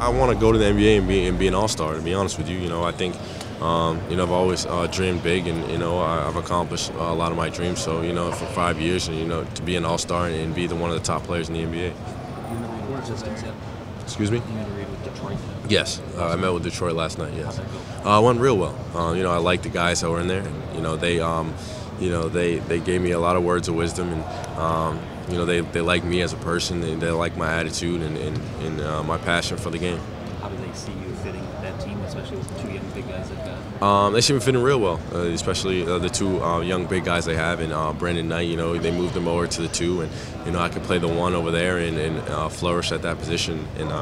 I want to go to the NBA and be an all-star. To be honest with you, I think I've always dreamed big, and I've accomplished a lot of my dreams. So for 5 years, and to be an all-star and be one of the top players in the NBA. Excuse me? You interviewed with Detroit? Yes, I met with Detroit last night. Yes, went real well. I like the guys that were in there. And, they gave me a lot of words of wisdom, and they like me as a person, and they like my attitude and my passion for the game. How do they see you fitting that team, especially with the two young big guys they've got? They seem fitting real well, especially the two young big guys they have, and Brandon Knight. They moved him over to the 2, and I could play the 1 over there and flourish at that position. And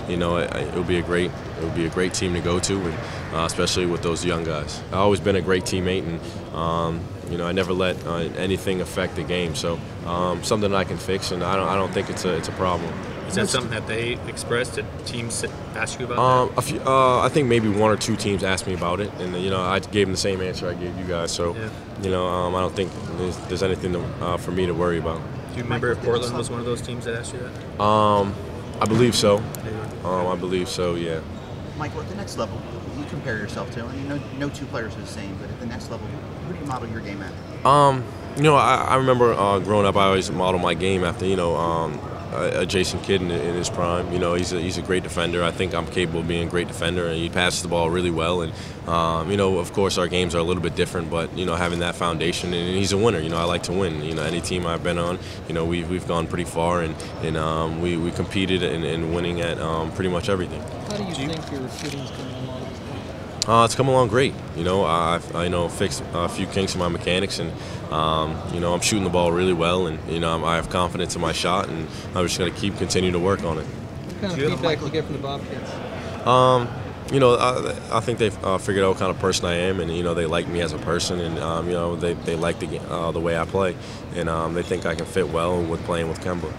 it would be a great team to go to, and especially with those young guys. I've always been a great teammate, and I never let anything affect the game. So something that I can fix, and I don't think it's a problem. Is that something that they expressed? Did teams ask you about that? I think maybe 1 or 2 teams asked me about it, and I gave them the same answer I gave you guys. So I don't think there's anything for me to worry about. Do you remember if Portland was one of those teams that asked you that? I believe so. I believe so. Yeah. Michael, at the next level, you compare yourself to, and no two players are the same, but at the next level, who do you model your game at? I remember growing up, I always modeled my game after, a Jason Kidd in his prime. He's a great defender. I think I'm capable of being a great defender, and he passes the ball really well. And of course, our games are a little bit different, but having that foundation, and he's a winner. I like to win. Any team I've been on, we've gone pretty far, and we competed in winning at pretty much everything. How do you think your shooting's coming along? It's come along great. I've fixed a few kinks in my mechanics, and I'm shooting the ball really well, and I have confidence in my shot, and I'm just going to continue to work on it. What kind of feedback do you get from the Bobcats? I think they've figured out what kind of person I am, and they like me as a person, and they like the way I play, and they think I can fit well with playing with Kemba.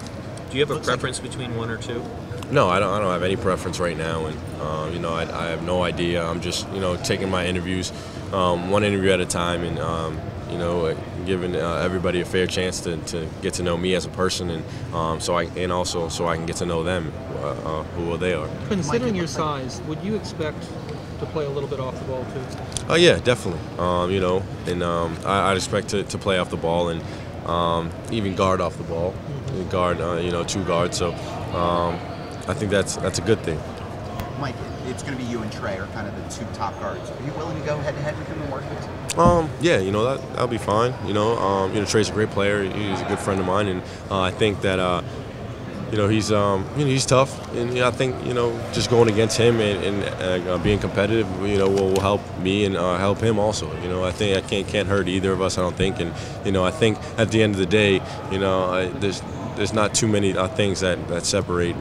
Do you have a preference between 1 or 2? No, I don't have any preference right now, and I have no idea. I'm just taking my interviews, 1 interview at a time, and giving everybody a fair chance to get to know me as a person, and so I can get to know them, who they are. Considering your size, would you expect to play a little bit off the ball too? Oh yeah, definitely. I'd expect to play off the ball, and even guard off the ball, guard 2 guards. So. I think that's a good thing. Mike, it's going to be you and Trey are kind of the 2 top guards. Are you willing to go head-to-head with him and work with him? Yeah, that'll be fine. Trey's a great player. He's a good friend of mine, and I think that he's tough, and I think just going against him and being competitive, will help me and help him also. I think I can't hurt either of us. I don't think, and I think at the end of the day, there's not too many things that separate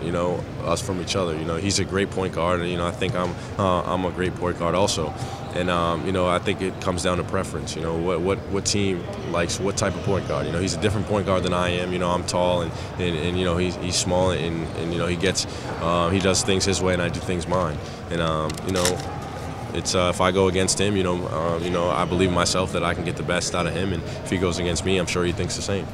us from each other. He's a great point guard, and I think I'm a great point guard also. And I think it comes down to preference. What team likes what type of point guard. He's a different point guard than I am. I'm tall, and he's small, and he does things his way, and I do things mine. And it's if I go against him, I believe in myself that I can get the best out of him, and if he goes against me, I'm sure he thinks the same.